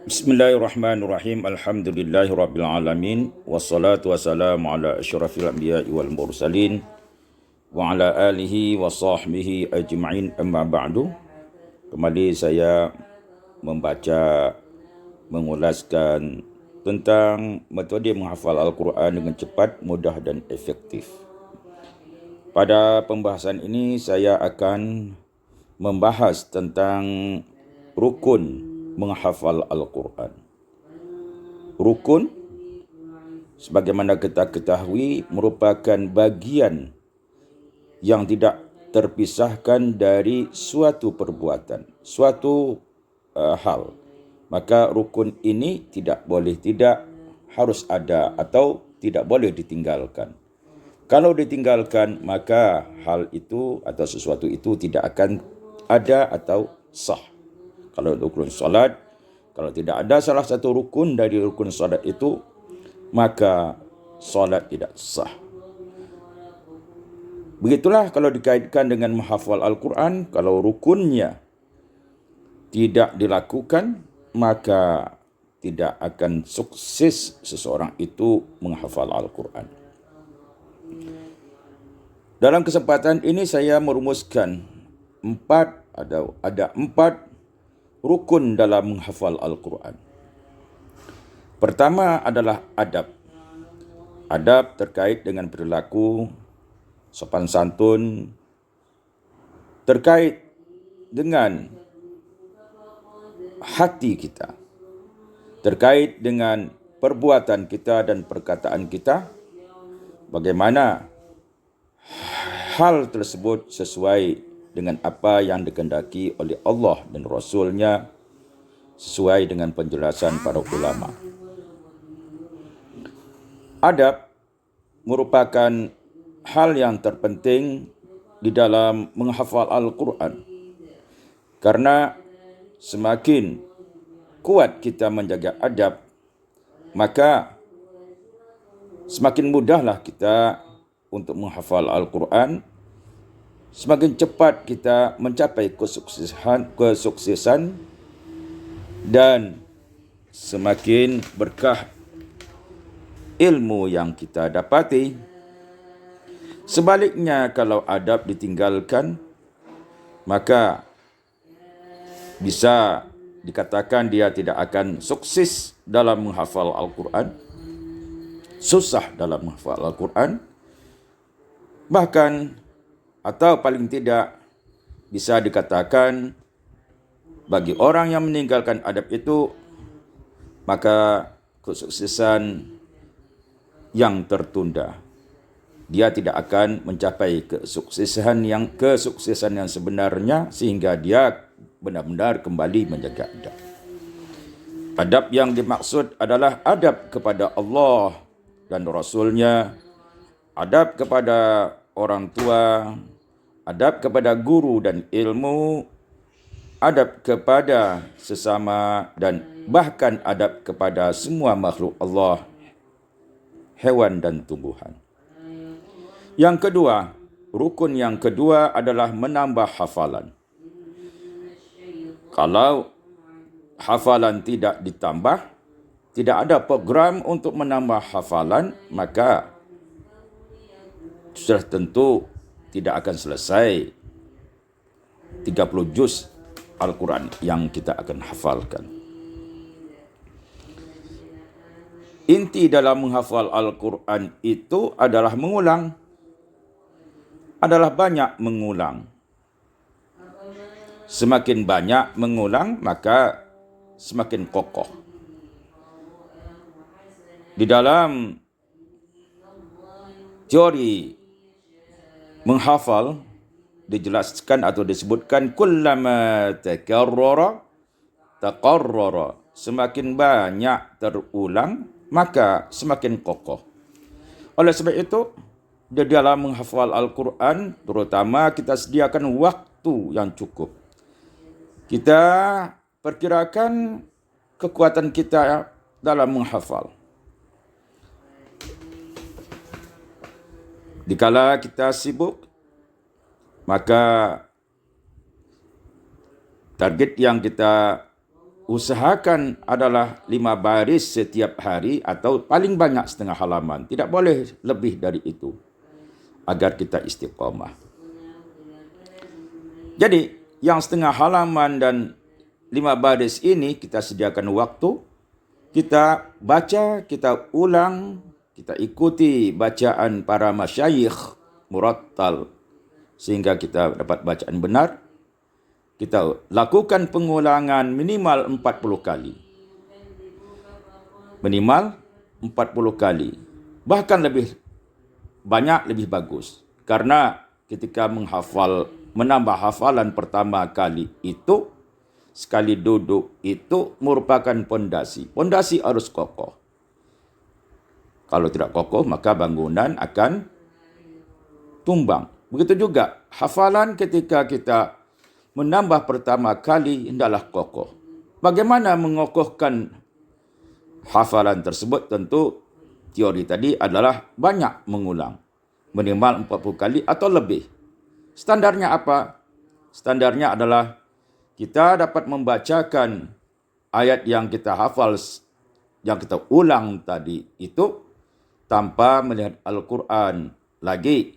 Bismillahirrahmanirrahim. Alhamdulillahirrabbilalamin. Wassalatu wassalamu ala asyrafil anbiya'i wal mursalin wa ala alihi wa sahbihi ajma'in, amma ba'du. Kembali saya mengulaskan tentang metode menghafal Al-Quran dengan cepat, mudah dan efektif. Pada pembahasan ini saya akan membahas tentang rukun menghafal Al-Quran. Rukun, sebagaimana kita ketahui, merupakan bagian yang tidak terpisahkan dari suatu perbuatan, suatu hal. Maka rukun ini tidak harus ada atau tidak boleh ditinggalkan. Kalau ditinggalkan, maka hal itu atau sesuatu itu tidak akan ada atau sah. Kalau rukun salat, kalau tidak ada salah satu rukun dari rukun salat itu, maka salat tidak sah. Begitulah kalau dikaitkan dengan menghafal Al-Quran, kalau rukunnya tidak dilakukan, maka tidak akan sukses seseorang itu menghafal Al-Quran. Dalam kesempatan ini saya merumuskan ada empat rukun dalam menghafal Al-Quran. Pertama adalah adab. Adab terkait dengan perilaku, sopan santun, terkait dengan hati kita, terkait dengan perbuatan kita dan perkataan kita, bagaimana hal tersebut sesuai dengan apa yang dikehendaki oleh Allah dan Rasul-Nya, sesuai dengan penjelasan para ulama. Adab merupakan hal yang terpenting di dalam menghafal Al-Quran. Karena semakin kuat kita menjaga adab, maka semakin mudahlah kita untuk menghafal Al-Quran. Semakin cepat kita mencapai kesuksesan dan semakin berkah ilmu yang kita dapati. Sebaliknya, kalau adab ditinggalkan, maka bisa dikatakan dia tidak akan sukses dalam menghafal Al-Quran, susah dalam menghafal Al-Quran, bahkan atau paling tidak bisa dikatakan bagi orang yang meninggalkan adab itu, maka kesuksesan yang tertunda. Dia tidak akan mencapai kesuksesan yang sebenarnya, sehingga dia benar-benar kembali menjaga adab. Adab yang dimaksud adalah adab kepada Allah dan Rasul-Nya, adab kepada orang tua, adab kepada guru dan ilmu, adab kepada sesama, dan bahkan adab kepada semua makhluk Allah, hewan dan tumbuhan. Yang kedua, rukun yang kedua adalah menambah hafalan. Kalau hafalan tidak ditambah, tidak ada program untuk menambah hafalan, maka sudah tentu tidak akan selesai 30 juz Al-Quran yang kita akan hafalkan. Inti dalam menghafal Al-Quran itu adalah mengulang, adalah banyak mengulang. Semakin banyak mengulang, maka semakin kokoh. Di dalam teori menghafal dijelaskan atau disebutkan kullama takarrara taqarrara. Semakin banyak terulang, maka semakin kokoh. Oleh sebab itu, di dalam menghafal Al-Quran, terutama kita sediakan waktu yang cukup. Kita perkirakan kekuatan kita dalam menghafal. Dikala kita sibuk, maka target yang kita usahakan adalah 5 baris setiap hari atau paling banyak setengah halaman. Tidak boleh lebih dari itu agar kita istiqamah. Jadi, yang setengah halaman dan 5 baris ini kita sediakan waktu, kita baca, kita ulang, kita ikuti bacaan para masyayikh murattal sehingga kita dapat bacaan benar. Kita lakukan pengulangan minimal 40 kali. Minimal 40 kali. Bahkan lebih banyak lebih bagus. Karena ketika menambah hafalan pertama kali itu, sekali duduk itu merupakan pondasi. Pondasi harus kokoh. Kalau tidak kokoh, maka bangunan akan tumbang. Begitu juga hafalan ketika kita menambah pertama kali hendaklah kokoh. Bagaimana mengokohkan hafalan tersebut? Tentu teori tadi adalah banyak mengulang. Minimal 40 kali atau lebih. Standarnya apa? Standarnya adalah kita dapat membacakan ayat yang kita hafal, yang kita ulang tadi itu tanpa melihat Al-Quran lagi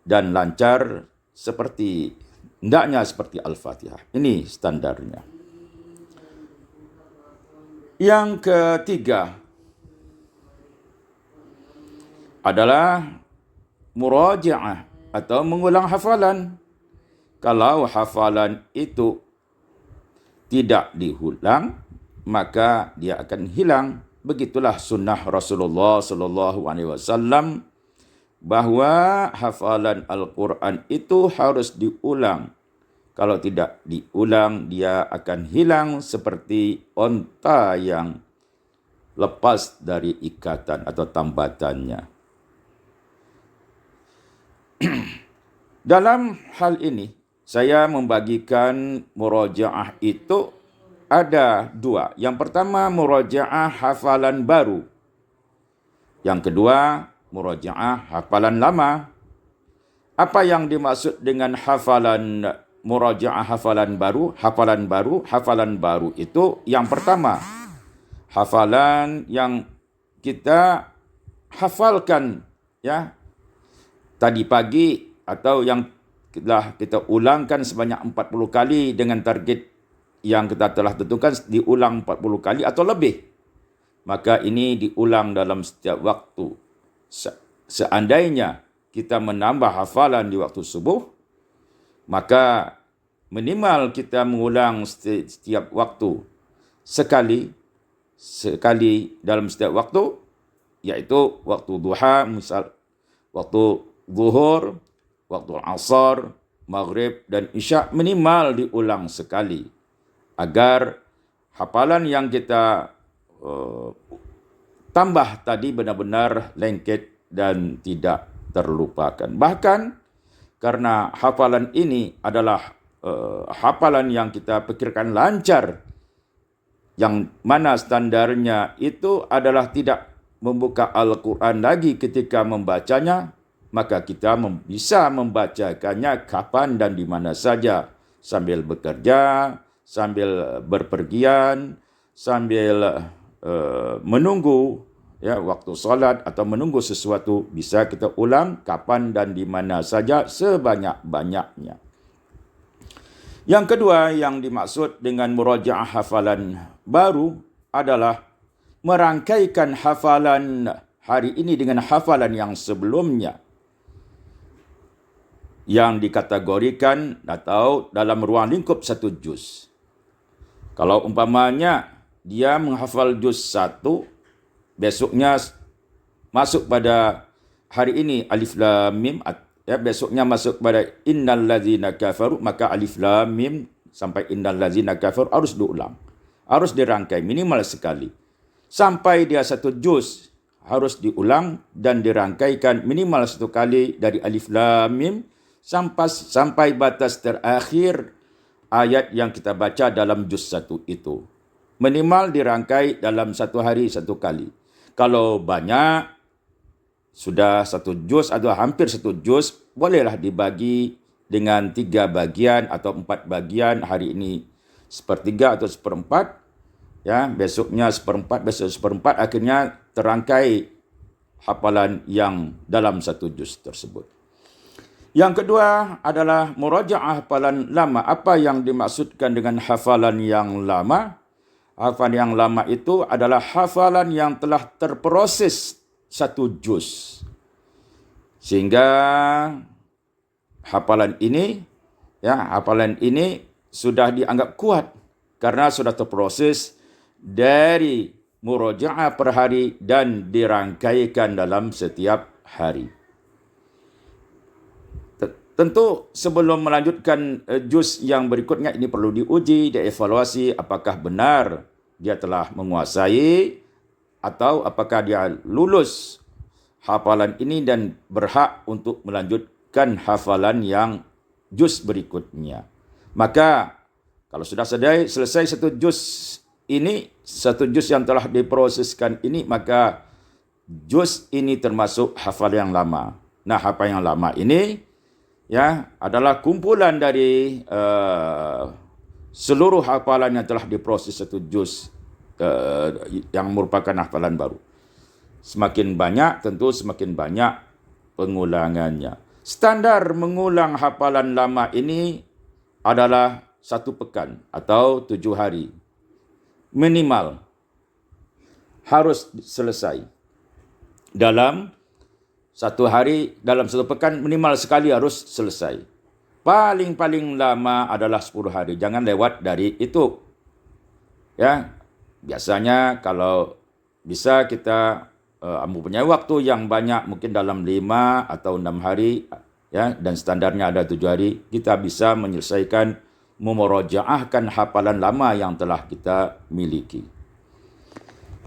dan lancar hendaknya seperti Al-Fatihah. Ini standarnya. Yang ketiga adalah murajaah atau mengulang hafalan. Kalau hafalan itu tidak diulang, maka dia akan hilang. Begitulah sunnah Rasulullah sallallahu alaihi wasallam bahwa hafalan Al-Quran itu harus diulang. Kalau tidak diulang, dia akan hilang seperti onta yang lepas dari ikatan atau tambatannya. Dalam hal ini, saya membagikan murajaah itu ada 2. Yang pertama, murajaah hafalan baru. Yang kedua, murajaah hafalan lama. Apa yang dimaksud dengan murajaah hafalan baru? Hafalan baru itu yang pertama, hafalan yang kita hafalkan ya tadi pagi atau yang telah kita ulangkan sebanyak 40 kali dengan target yang kita telah tentukan diulang 40 kali atau lebih. Maka ini diulang dalam setiap waktu. Seandainya kita menambah hafalan di waktu subuh, maka minimal kita mengulang setiap waktu sekali dalam setiap waktu, yaitu waktu duha, misal waktu zuhur, waktu asar, maghrib dan isya minimal diulang sekali agar hafalan yang kita tambah tadi benar-benar lengket dan tidak terlupakan. Bahkan karena hafalan ini adalah hafalan yang kita pikirkan lancar, yang mana standarnya itu adalah tidak membuka Al-Quran lagi ketika membacanya, maka kita bisa membacakannya kapan dan di mana saja, sambil bekerja, sambil berpergian, sambil menunggu waktu salat atau menunggu sesuatu, bisa kita ulang kapan dan di mana saja sebanyak-banyaknya. Yang kedua yang dimaksud dengan murajaah hafalan baru adalah merangkaikan hafalan hari ini dengan hafalan yang sebelumnya, yang dikategorikan atau dalam ruang lingkup 1 juz. Kalau umpamanya dia menghafal juz 1, besoknya masuk pada hari ini alif lam mim, besoknya masuk pada innal ladzina kafaru, maka alif lam mim sampai innal ladzina kafaru harus diulang. Harus dirangkai minimal sekali. Sampai dia 1 juz harus diulang dan dirangkaikan minimal 1 kali dari alif lam mim sampai batas terakhir ayat yang kita baca dalam juz 1 itu. Minimal dirangkai dalam 1 hari 1 kali. Kalau banyak, sudah 1 juz atau hampir 1 juz, bolehlah dibagi dengan 3 bagian atau 4 bagian. Hari ini sepertiga atau seperempat, ya, besoknya seperempat, besok seperempat, akhirnya terangkai hafalan yang dalam satu juz tersebut. Yang kedua adalah murajaah hafalan lama. Apa yang dimaksudkan dengan hafalan yang lama? Hafalan yang lama itu adalah hafalan yang telah terproses satu juz. Sehingga hafalan ini sudah dianggap kuat karena sudah terproses dari murajaah per hari dan dirangkaikan dalam setiap hari. Tentu sebelum melanjutkan juz yang berikutnya, ini perlu diuji, dievaluasi apakah benar dia telah menguasai atau apakah dia lulus hafalan ini dan berhak untuk melanjutkan hafalan yang juz berikutnya. Maka kalau sudah selesai satu juz ini, satu juz yang telah diproseskan ini, maka juz ini termasuk hafalan yang lama. Nah, hafalan yang lama ini adalah kumpulan dari seluruh hafalan yang telah diproses satu juz yang merupakan hafalan baru. Semakin banyak, tentu semakin banyak pengulangannya. Standar mengulang hafalan lama ini adalah 1 pekan atau 7 hari. Minimal harus selesai. Dalam 1 hari, dalam 1 pekan minimal sekali harus selesai. Paling lama adalah 10 hari. Jangan lewat dari itu. Ya, biasanya kalau bisa kita mempunyai waktu yang banyak, mungkin dalam 5 atau 6 hari, ya, dan standarnya ada 7 hari, kita bisa menyelesaikan, memurajaahkan hafalan lama yang telah kita miliki.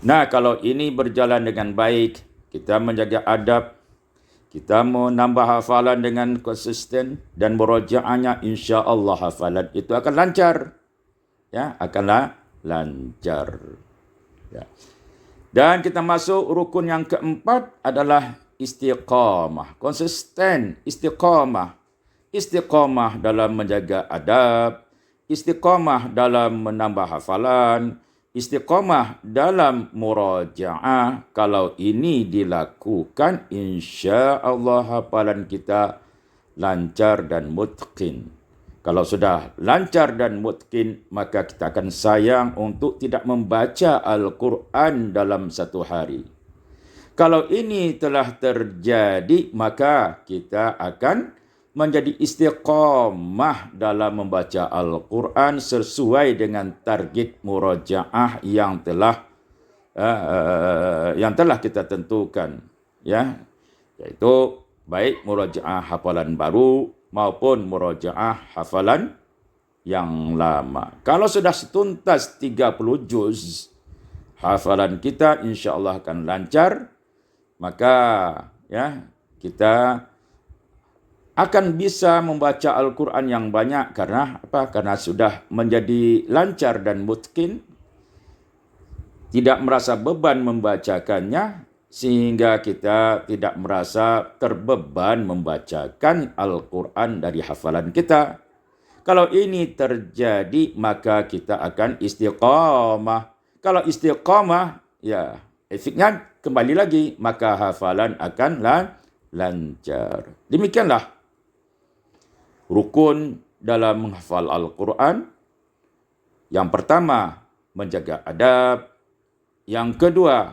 Nah, kalau ini berjalan dengan baik, kita menjaga adab, kita mau nambah hafalan dengan konsisten dan murajaahnya, insya-Allah hafalan itu akan lancar. Ya, akanlah lancar. Ya. Dan kita masuk rukun yang keempat adalah istiqamah. Konsisten, istiqamah. Istiqamah dalam menjaga adab, istiqamah dalam menambah hafalan, istiqamah dalam murajaah. Kalau ini dilakukan, insya-Allah hafalan kita lancar dan mutqin. Kalau sudah lancar dan mutqin, maka kita akan sayang untuk tidak membaca Al-Quran dalam 1 hari. Kalau ini telah terjadi, maka kita akan menjadi istiqamah dalam membaca Al-Quran sesuai dengan target murajaah yang telah kita tentukan, ya, yaitu baik murajaah hafalan baru maupun murajaah hafalan yang lama. Kalau sudah tuntas 30 juz, hafalan kita insya-Allah akan lancar, maka ya kita akan bisa membaca Al-Quran yang banyak. Karena apa? Karena sudah menjadi lancar dan mutqin, tidak merasa beban membacakannya, sehingga kita tidak merasa terbeban membacakan Al-Quran dari hafalan kita. Kalau ini terjadi, maka kita akan istiqamah. Kalau istiqamah, ya efeknya kembali lagi, maka hafalan akan lancar. Demikianlah rukun dalam menghafal Al-Quran. Yang pertama, menjaga adab. Yang kedua,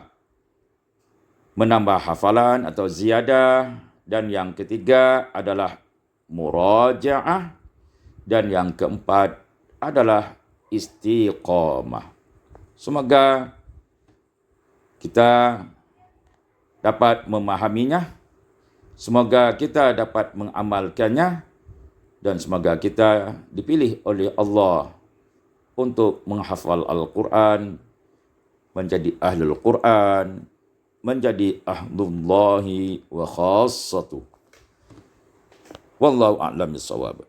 menambah hafalan atau ziyadah. Dan yang ketiga adalah murajaah. Dan yang keempat adalah istiqamah. Semoga kita dapat memahaminya. Semoga kita dapat mengamalkannya. Dan semoga kita dipilih oleh Allah untuk menghafal Al-Quran, menjadi ahlul Quran, menjadi ahlullahi wa khassatuh. Wallahu a'lam bissawab.